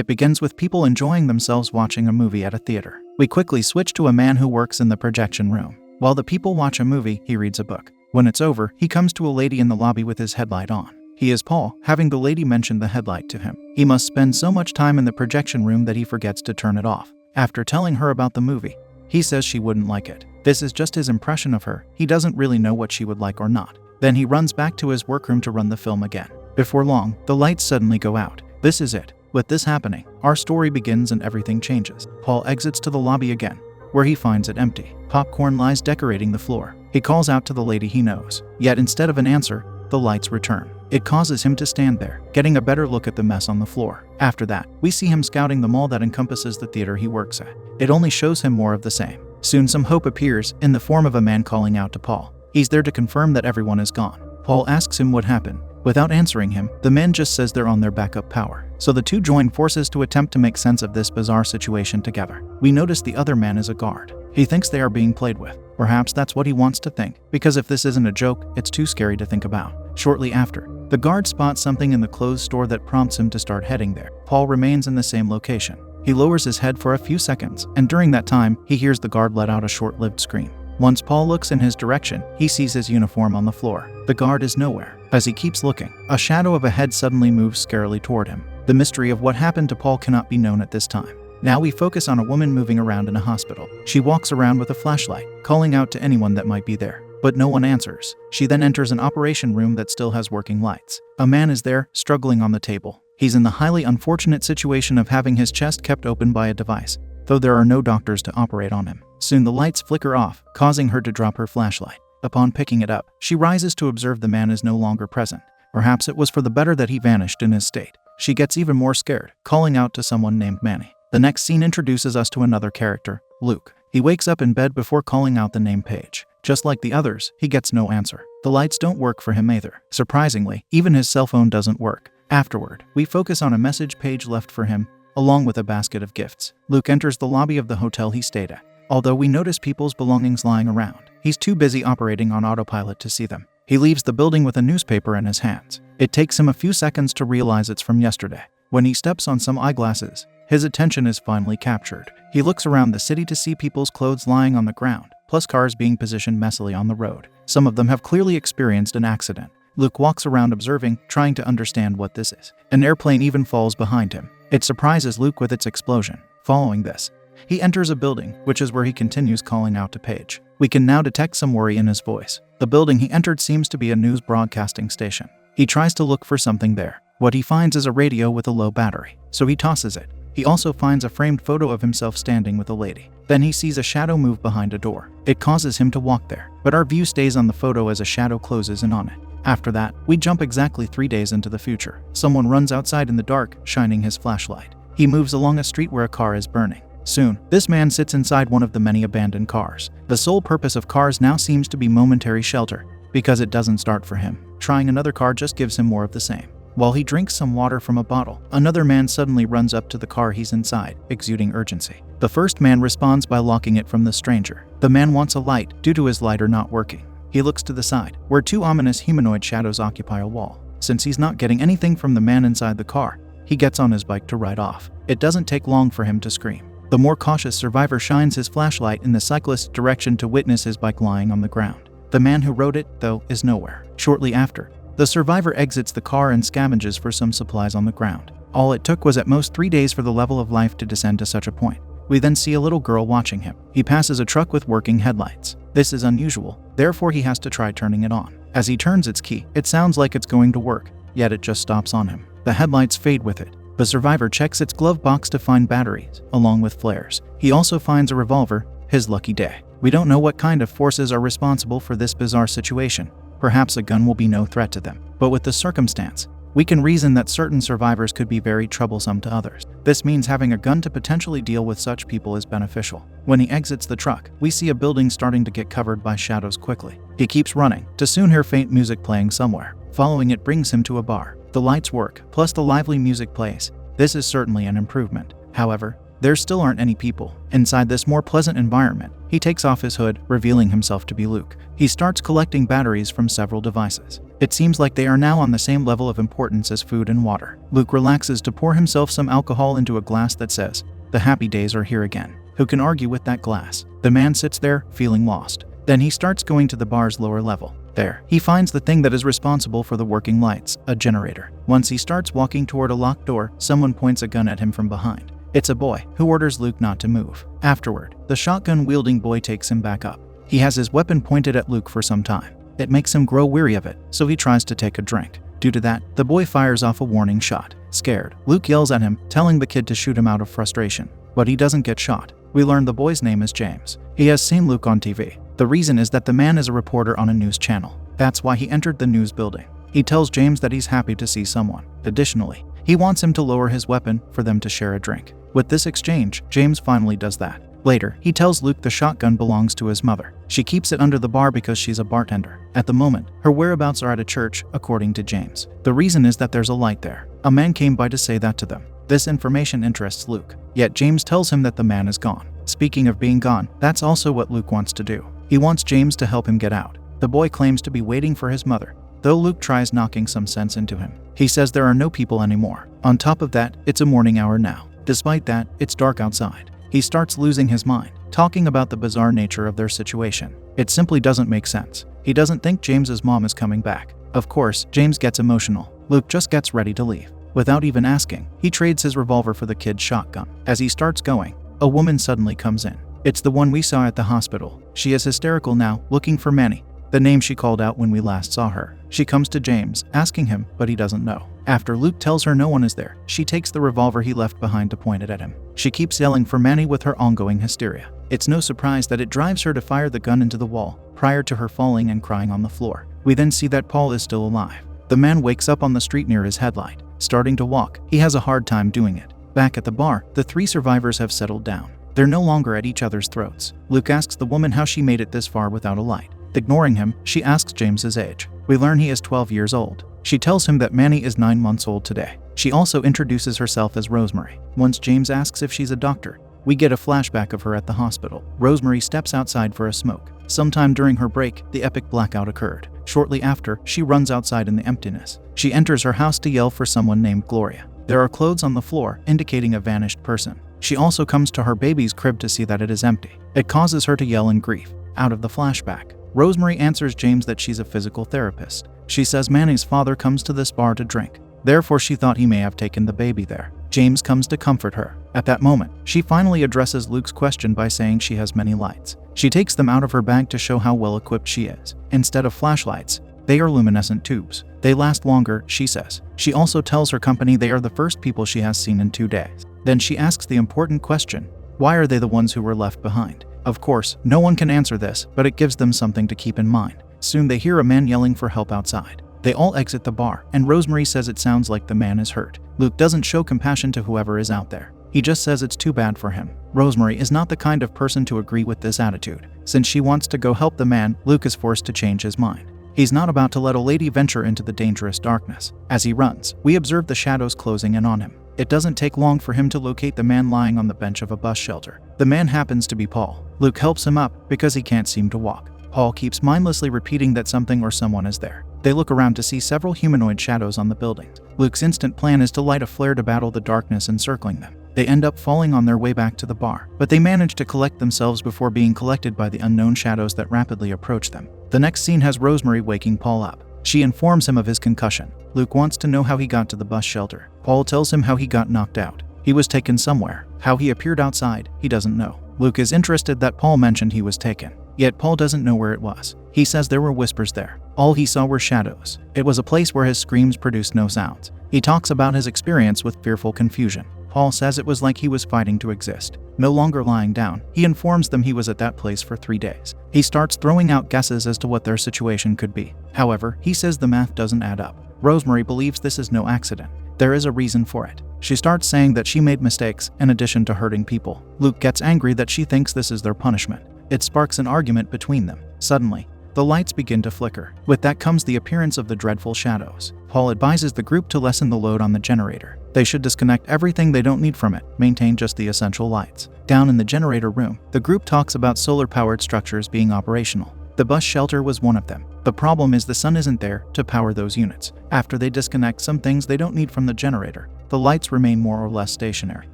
It begins with people enjoying themselves watching a movie at a theater. We quickly switch to a man who works in the projection room. While the people watch a movie, he reads a book. When it's over, he comes to a lady in the lobby with his headlight on. He is Paul, having the lady mention the headlight to him. He must spend so much time in the projection room that he forgets to turn it off. After telling her about the movie, he says she wouldn't like it. This is just his impression of her. He doesn't really know what she would like or not. Then he runs back to his workroom to run the film again. Before long, the lights suddenly go out. This is it. With this happening, our story begins and everything changes. Paul exits to the lobby again, where he finds it empty. Popcorn lies decorating the floor. He calls out to the lady he knows. Yet instead of an answer, the lights return. It causes him to stand there, getting a better look at the mess on the floor. After that, we see him scouting the mall that encompasses the theater he works at. It only shows him more of the same. Soon some hope appears, in the form of a man calling out to Paul. He's there to confirm that everyone is gone. Paul asks him what happened. Without answering him, the man just says they're on their backup power. So the two join forces to attempt to make sense of this bizarre situation together. We notice the other man is a guard. He thinks they are being played with. Perhaps that's what he wants to think, because if this isn't a joke, it's too scary to think about. Shortly after, the guard spots something in the clothes store that prompts him to start heading there. Paul remains in the same location. He lowers his head for a few seconds, and during that time, he hears the guard let out a short-lived scream. Once Paul looks in his direction, he sees his uniform on the floor. The guard is nowhere. As he keeps looking, a shadow of a head suddenly moves scarily toward him. The mystery of what happened to Paul cannot be known at this time. Now we focus on a woman moving around in a hospital. She walks around with a flashlight, calling out to anyone that might be there. But no one answers. She then enters an operation room that still has working lights. A man is there, struggling on the table. He's in the highly unfortunate situation of having his chest kept open by a device, though there are no doctors to operate on him. Soon the lights flicker off, causing her to drop her flashlight. Upon picking it up, she rises to observe the man is no longer present. Perhaps it was for the better that he vanished in his state. She gets even more scared, calling out to someone named Manny. The next scene introduces us to another character, Luke. He wakes up in bed before calling out the name Paige. Just like the others, he gets no answer. The lights don't work for him either. Surprisingly, even his cell phone doesn't work. Afterward, we focus on a message Paige left for him, along with a basket of gifts. Luke enters the lobby of the hotel he stayed at. Although we notice people's belongings lying around, he's too busy operating on autopilot to see them. He leaves the building with a newspaper in his hands. It takes him a few seconds to realize it's from yesterday. When he steps on some eyeglasses, his attention is finally captured. He looks around the city to see people's clothes lying on the ground, plus cars being positioned messily on the road. Some of them have clearly experienced an accident. Luke walks around observing, trying to understand what this is. An airplane even falls behind him. It surprises Luke with its explosion. Following this, he enters a building, which is where he continues calling out to Paige. We can now detect some worry in his voice. The building he entered seems to be a news broadcasting station. He tries to look for something there. What he finds is a radio with a low battery, so he tosses it. He also finds a framed photo of himself standing with a lady. Then he sees a shadow move behind a door. It causes him to walk there, but our view stays on the photo as a shadow closes in on it. After that, we jump exactly 3 days into the future. Someone runs outside in the dark, shining his flashlight. He moves along a street where a car is burning. Soon, this man sits inside one of the many abandoned cars. The sole purpose of cars now seems to be momentary shelter, because it doesn't start for him. Trying another car just gives him more of the same. While he drinks some water from a bottle, another man suddenly runs up to the car he's inside, exuding urgency. The first man responds by locking it from the stranger. The man wants a light, due to his lighter not working. He looks to the side, where 2 ominous humanoid shadows occupy a wall. Since he's not getting anything from the man inside the car, he gets on his bike to ride off. It doesn't take long for him to scream. The more cautious survivor shines his flashlight in the cyclist's direction to witness his bike lying on the ground. The man who rode it, though, is nowhere. Shortly after, the survivor exits the car and scavenges for some supplies on the ground. All it took was at most 3 days for the level of life to descend to such a point. We then see a little girl watching him. He passes a truck with working headlights. This is unusual, therefore he has to try turning it on. As he turns its key, it sounds like it's going to work, yet it just stops on him. The headlights fade with it. The survivor checks its glove box to find batteries, along with flares. He also finds a revolver, his lucky day. We don't know what kind of forces are responsible for this bizarre situation. Perhaps a gun will be no threat to them. But with the circumstance, we can reason that certain survivors could be very troublesome to others. This means having a gun to potentially deal with such people is beneficial. When he exits the truck, we see a building starting to get covered by shadows quickly. He keeps running, to soon hear faint music playing somewhere. Following it brings him to a bar. The lights work, plus the lively music plays. This is certainly an improvement. However, there still aren't any people. Inside this more pleasant environment, he takes off his hood, revealing himself to be Luke. He starts collecting batteries from several devices. It seems like they are now on the same level of importance as food and water. Luke relaxes to pour himself some alcohol into a glass that says, "The happy days are here again." Who can argue with that glass? The man sits there, feeling lost. Then he starts going to the bar's lower level. There, he finds the thing that is responsible for the working lights, a generator. Once he starts walking toward a locked door, someone points a gun at him from behind. It's a boy, who orders Luke not to move. Afterward, the shotgun-wielding boy takes him back up. He has his weapon pointed at Luke for some time. It makes him grow weary of it, so he tries to take a drink. Due to that, the boy fires off a warning shot. Scared, Luke yells at him, telling the kid to shoot him out of frustration. But he doesn't get shot. We learn the boy's name is James. He has seen Luke on TV. The reason is that the man is a reporter on a news channel. That's why he entered the news building. He tells James that he's happy to see someone. Additionally, he wants him to lower his weapon for them to share a drink. With this exchange, James finally does that. Later, he tells Luke the shotgun belongs to his mother. She keeps it under the bar because she's a bartender. At the moment, her whereabouts are at a church, according to James. The reason is that there's a light there. A man came by to say that to them. This information interests Luke. Yet James tells him that the man is gone. Speaking of being gone, that's also what Luke wants to do. He wants James to help him get out. The boy claims to be waiting for his mother, though Luke tries knocking some sense into him. He says there are no people anymore. On top of that, it's a morning hour now. Despite that, it's dark outside. He starts losing his mind, talking about the bizarre nature of their situation. It simply doesn't make sense. He doesn't think James's mom is coming back. Of course, James gets emotional. Luke just gets ready to leave. Without even asking, he trades his revolver for the kid's shotgun. As he starts going, a woman suddenly comes in. It's the one we saw at the hospital. She is hysterical now, looking for Manny, the name she called out when we last saw her. She comes to James, asking him, but he doesn't know. After Luke tells her no one is there, she takes the revolver he left behind to point it at him. She keeps yelling for Manny with her ongoing hysteria. It's no surprise that it drives her to fire the gun into the wall, prior to her falling and crying on the floor. We then see that Paul is still alive. The man wakes up on the street near his headlight. Starting to walk, he has a hard time doing it. Back at the bar, the three survivors have settled down. They're no longer at each other's throats. Luke asks the woman how she made it this far without a light. Ignoring him, she asks James's age. We learn he is 12 years old. She tells him that Manny is 9 months old today. She also introduces herself as Rosemary. Once James asks if she's a doctor, we get a flashback of her at the hospital. Rosemary steps outside for a smoke. Sometime during her break, the epic blackout occurred. Shortly after, she runs outside in the emptiness. She enters her house to yell for someone named Gloria. There are clothes on the floor, indicating a vanished person. She also comes to her baby's crib to see that it is empty. It causes her to yell in grief. Out of the flashback, Rosemary answers James that she's a physical therapist. She says Manny's father comes to this bar to drink. Therefore, she thought he may have taken the baby there. James comes to comfort her. At that moment, she finally addresses Luke's question by saying she has many lights. She takes them out of her bag to show how well equipped she is. Instead of flashlights, they are luminescent tubes. They last longer, she says. She also tells her company they are the first people she has seen in 2 days. Then she asks the important question, why are they the ones who were left behind? Of course, no one can answer this, but it gives them something to keep in mind. Soon they hear a man yelling for help outside. They all exit the bar, and Rosemary says it sounds like the man is hurt. Luke doesn't show compassion to whoever is out there. He just says it's too bad for him. Rosemary is not the kind of person to agree with this attitude. Since she wants to go help the man, Luke is forced to change his mind. He's not about to let a lady venture into the dangerous darkness. As he runs, we observe the shadows closing in on him. It doesn't take long for him to locate the man lying on the bench of a bus shelter. The man happens to be Paul. Luke helps him up because he can't seem to walk. Paul keeps mindlessly repeating that something or someone is there. They look around to see several humanoid shadows on the buildings. Luke's instant plan is to light a flare to battle the darkness encircling them. They end up falling on their way back to the bar, but they manage to collect themselves before being collected by the unknown shadows that rapidly approach them. The next scene has Rosemary waking Paul up. She informs him of his concussion. Luke wants to know how he got to the bus shelter. Paul tells him how he got knocked out. He was taken somewhere. How he appeared outside, he doesn't know. Luke is interested that Paul mentioned he was taken. Yet Paul doesn't know where it was. He says there were whispers there. All he saw were shadows. It was a place where his screams produced no sounds. He talks about his experience with fearful confusion. Paul says it was like he was fighting to exist. No longer lying down, he informs them he was at that place for 3 days. He starts throwing out guesses as to what their situation could be. However, he says the math doesn't add up. Rosemary believes this is no accident. There is a reason for it. She starts saying that she made mistakes in addition to hurting people. Luke gets angry that she thinks this is their punishment. It sparks an argument between them. Suddenly, the lights begin to flicker. With that comes the appearance of the dreadful shadows. Paul advises the group to lessen the load on the generator. They should disconnect everything they don't need from it, maintain just the essential lights. Down in the generator room, the group talks about solar-powered structures being operational. The bus shelter was one of them. The problem is the sun isn't there to power those units. After they disconnect some things they don't need from the generator, the lights remain more or less stationary,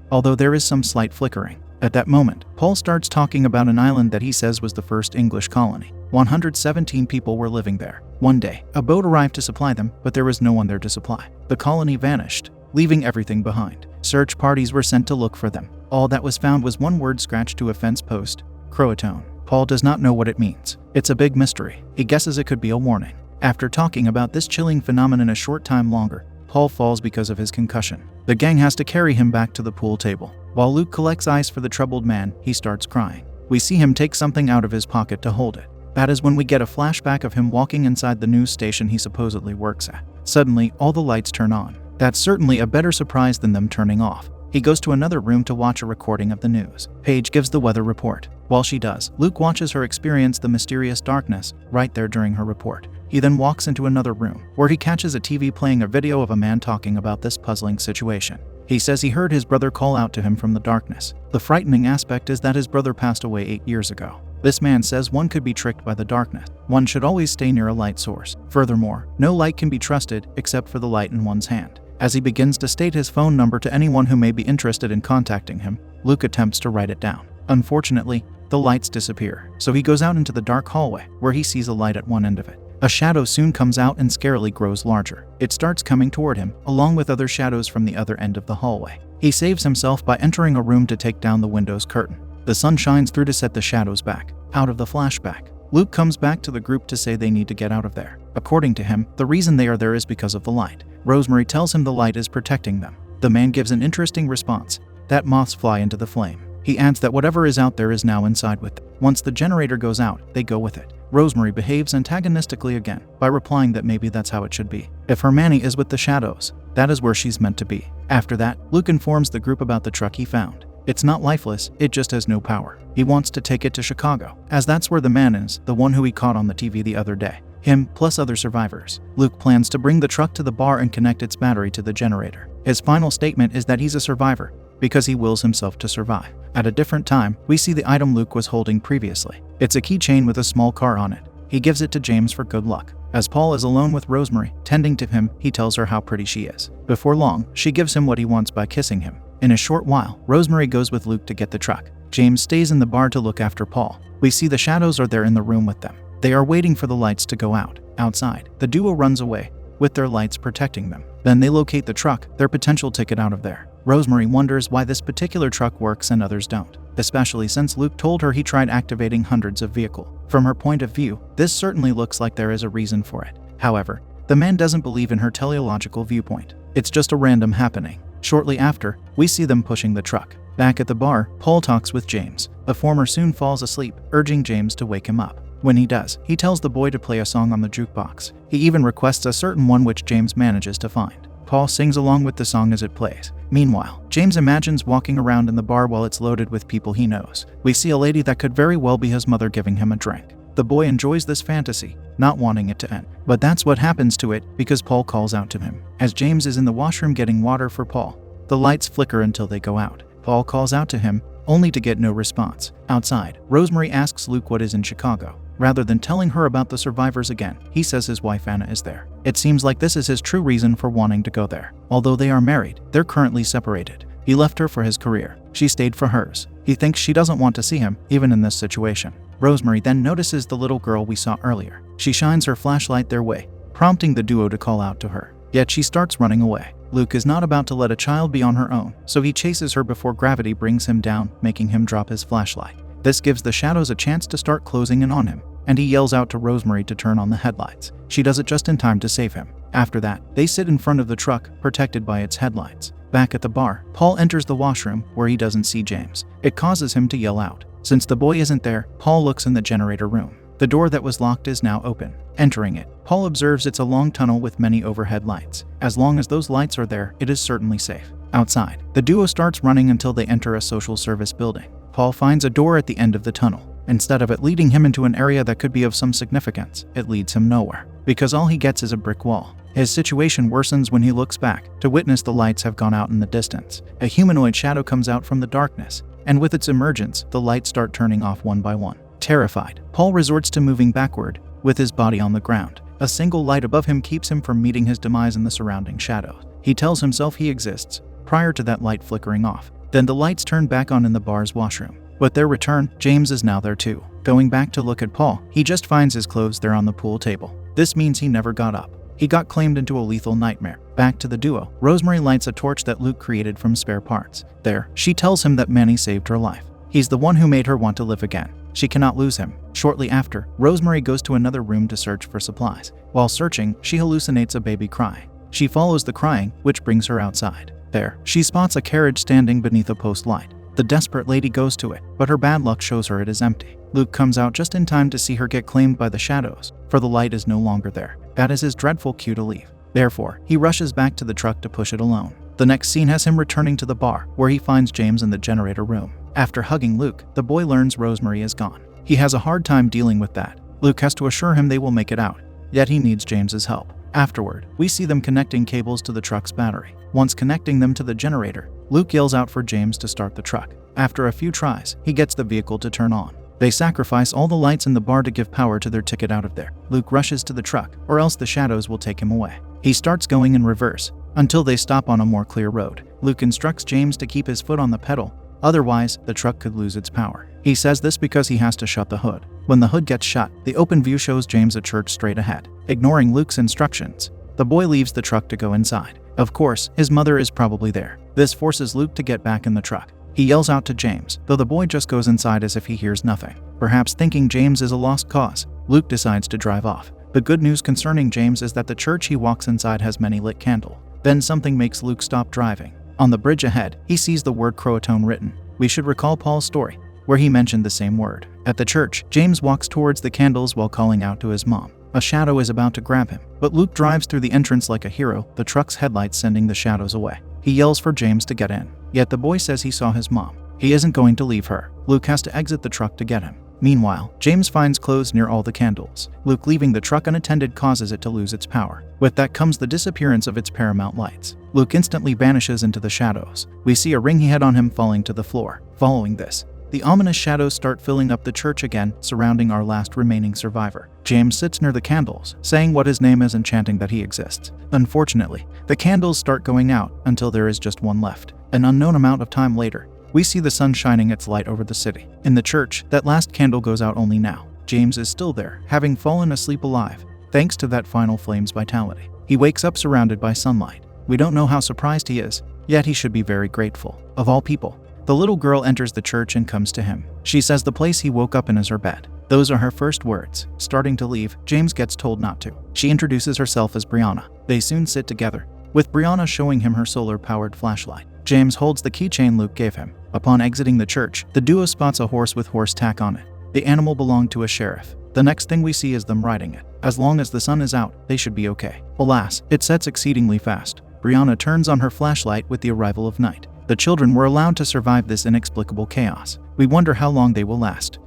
although there is some slight flickering. At that moment, Paul starts talking about an island that he says was the first English colony. 117 people were living there. One day, a boat arrived to supply them, but there was no one there to supply. The colony vanished, leaving everything behind. Search parties were sent to look for them. All that was found was one word scratched to a fence post: Croatoan. Paul does not know what it means. It's a big mystery. He guesses it could be a warning. After talking about this chilling phenomenon a short time longer, Paul falls because of his concussion. The gang has to carry him back to the pool table. While Luke collects ice for the troubled man, he starts crying. We see him take something out of his pocket to hold it. That is when we get a flashback of him walking inside the news station he supposedly works at. Suddenly, all the lights turn on. That's certainly a better surprise than them turning off. He goes to another room to watch a recording of the news. Paige gives the weather report. While she does, Luke watches her experience the mysterious darkness right there during her report. He then walks into another room, where he catches a TV playing a video of a man talking about this puzzling situation. He says he heard his brother call out to him from the darkness. The frightening aspect is that his brother passed away 8 years ago. This man says one could be tricked by the darkness. One should always stay near a light source. Furthermore, no light can be trusted except for the light in one's hand. As he begins to state his phone number to anyone who may be interested in contacting him, Luke attempts to write it down. Unfortunately, the lights disappear, so he goes out into the dark hallway, where he sees a light at one end of it. A shadow soon comes out and scarily grows larger. It starts coming toward him, along with other shadows from the other end of the hallway. He saves himself by entering a room to take down the window's curtain. The sun shines through to set the shadows back. Out of the flashback, Luke comes back to the group to say they need to get out of there. According to him, the reason they are there is because of the light. Rosemary tells him the light is protecting them. The man gives an interesting response, that moths fly into the flame. He adds that whatever is out there is now inside with them. Once the generator goes out, they go with it. Rosemary behaves antagonistically again by replying that maybe that's how it should be. If Hermione is with the shadows, that is where she's meant to be. After that, Luke informs the group about the truck he found. It's not lifeless, it just has no power. He wants to take it to Chicago, as that's where the man is, the one who he caught on the TV the other day. Him, plus other survivors. Luke plans to bring the truck to the bar and connect its battery to the generator. His final statement is that he's a survivor, because he wills himself to survive. At a different time, we see the item Luke was holding previously. It's a keychain with a small car on it. He gives it to James for good luck. As Paul is alone with Rosemary, tending to him, he tells her how pretty she is. Before long, she gives him what he wants by kissing him. In a short while, Rosemary goes with Luke to get the truck. James stays in the bar to look after Paul. We see the shadows are there in the room with them. They are waiting for the lights to go out. Outside, the duo runs away, with their lights protecting them. Then they locate the truck, their potential ticket out of there. Rosemary wonders why this particular truck works and others don't, especially since Luke told her he tried activating hundreds of vehicles. From her point of view, this certainly looks like there is a reason for it. However, the man doesn't believe in her teleological viewpoint. It's just a random happening. Shortly after, we see them pushing the truck. Back at the bar, Paul talks with James. The former soon falls asleep, urging James to wake him up. When he does, he tells the boy to play a song on the jukebox. He even requests a certain one which James manages to find. Paul sings along with the song as it plays. Meanwhile, James imagines walking around in the bar while it's loaded with people he knows. We see a lady that could very well be his mother giving him a drink. The boy enjoys this fantasy, not wanting it to end. But that's what happens to it because Paul calls out to him. As James is in the washroom getting water for Paul, the lights flicker until they go out. Paul calls out to him, only to get no response. Outside, Rosemary asks Luke what is in Chicago. Rather than telling her about the survivors again, he says his wife Anna is there. It seems like this is his true reason for wanting to go there. Although they are married, they're currently separated. He left her for his career. She stayed for hers. He thinks she doesn't want to see him, even in this situation. Rosemary then notices the little girl we saw earlier. She shines her flashlight their way, prompting the duo to call out to her. Yet she starts running away. Luke is not about to let a child be on her own, so he chases her before gravity brings him down, making him drop his flashlight. This gives the shadows a chance to start closing in on him, and he yells out to Rosemary to turn on the headlights. She does it just in time to save him. After that, they sit in front of the truck, protected by its headlights. Back at the bar, Paul enters the washroom, where he doesn't see James. It causes him to yell out. Since the boy isn't there, Paul looks in the generator room. The door that was locked is now open. Entering it, Paul observes it's a long tunnel with many overhead lights. As long as those lights are there, it is certainly safe. Outside, the duo starts running until they enter a social service building. Paul finds a door at the end of the tunnel. Instead of it leading him into an area that could be of some significance, it leads him nowhere, because all he gets is a brick wall. His situation worsens when he looks back to witness the lights have gone out in the distance. A humanoid shadow comes out from the darkness, and with its emergence, the lights start turning off one by one. Terrified, Paul resorts to moving backward, with his body on the ground. A single light above him keeps him from meeting his demise in the surrounding shadows. He tells himself he exists, prior to that light flickering off. Then the lights turn back on in the bar's washroom. With their return, James is now there too. Going back to look at Paul, he just finds his clothes there on the pool table. This means he never got up. He got claimed into a lethal nightmare. Back to the duo, Rosemary lights a torch that Luke created from spare parts. There, she tells him that Manny saved her life. He's the one who made her want to live again. She cannot lose him. Shortly after, Rosemary goes to another room to search for supplies. While searching, she hallucinates a baby crying. She follows the crying, which brings her outside. There, she spots a carriage standing beneath a post light. The desperate lady goes to it, but her bad luck shows her it is empty. Luke comes out just in time to see her get claimed by the shadows, for the light is no longer there. That is his dreadful cue to leave. Therefore, he rushes back to the truck to push it alone. The next scene has him returning to the bar, where he finds James in the generator room. After hugging Luke, the boy learns Rosemary is gone. He has a hard time dealing with that. Luke has to assure him they will make it out, yet he needs James's help. Afterward, we see them connecting cables to the truck's battery. Once connecting them to the generator, Luke yells out for James to start the truck. After a few tries, he gets the vehicle to turn on. They sacrifice all the lights in the bar to give power to their ticket out of there. Luke rushes to the truck, or else the shadows will take him away. He starts going in reverse, until they stop on a more clear road. Luke instructs James to keep his foot on the pedal, otherwise, the truck could lose its power. He says this because he has to shut the hood. When the hood gets shut, the open view shows James a church straight ahead. Ignoring Luke's instructions, the boy leaves the truck to go inside. Of course, his mother is probably there. This forces Luke to get back in the truck. He yells out to James, though the boy just goes inside as if he hears nothing. Perhaps thinking James is a lost cause, Luke decides to drive off. The good news concerning James is that the church he walks inside has many lit candles. Then something makes Luke stop driving. On the bridge ahead, he sees the word Croatone written. We should recall Paul's story, where he mentioned the same word. At the church, James walks towards the candles while calling out to his mom. A shadow is about to grab him, but Luke drives through the entrance like a hero, the truck's headlights sending the shadows away. He yells for James to get in, yet the boy says he saw his mom. He isn't going to leave her. Luke has to exit the truck to get him. Meanwhile, James finds clothes near all the candles. Luke leaving the truck unattended causes it to lose its power. With that comes the disappearance of its paramount lights. Luke instantly vanishes into the shadows. We see a ring he had on him falling to the floor. Following this, the ominous shadows start filling up the church again, surrounding our last remaining survivor. James sits near the candles, saying what his name is and chanting that he exists. Unfortunately, the candles start going out until there is just one left. An unknown amount of time later, we see the sun shining its light over the city. In the church, that last candle goes out only now. James is still there, having fallen asleep alive, thanks to that final flame's vitality. He wakes up surrounded by sunlight. We don't know how surprised he is, yet he should be very grateful. Of all people, the little girl enters the church and comes to him. She says the place he woke up in is her bed. Those are her first words. Starting to leave, James gets told not to. She introduces herself as Brianna. They soon sit together, with Brianna showing him her solar-powered flashlight. James holds the keychain Luke gave him. Upon exiting the church, the duo spots a horse with horse tack on it. The animal belonged to a sheriff. The next thing we see is them riding it. As long as the sun is out, they should be okay. Alas, it sets exceedingly fast. Brianna turns on her flashlight with the arrival of night. The children were allowed to survive this inexplicable chaos. We wonder how long they will last.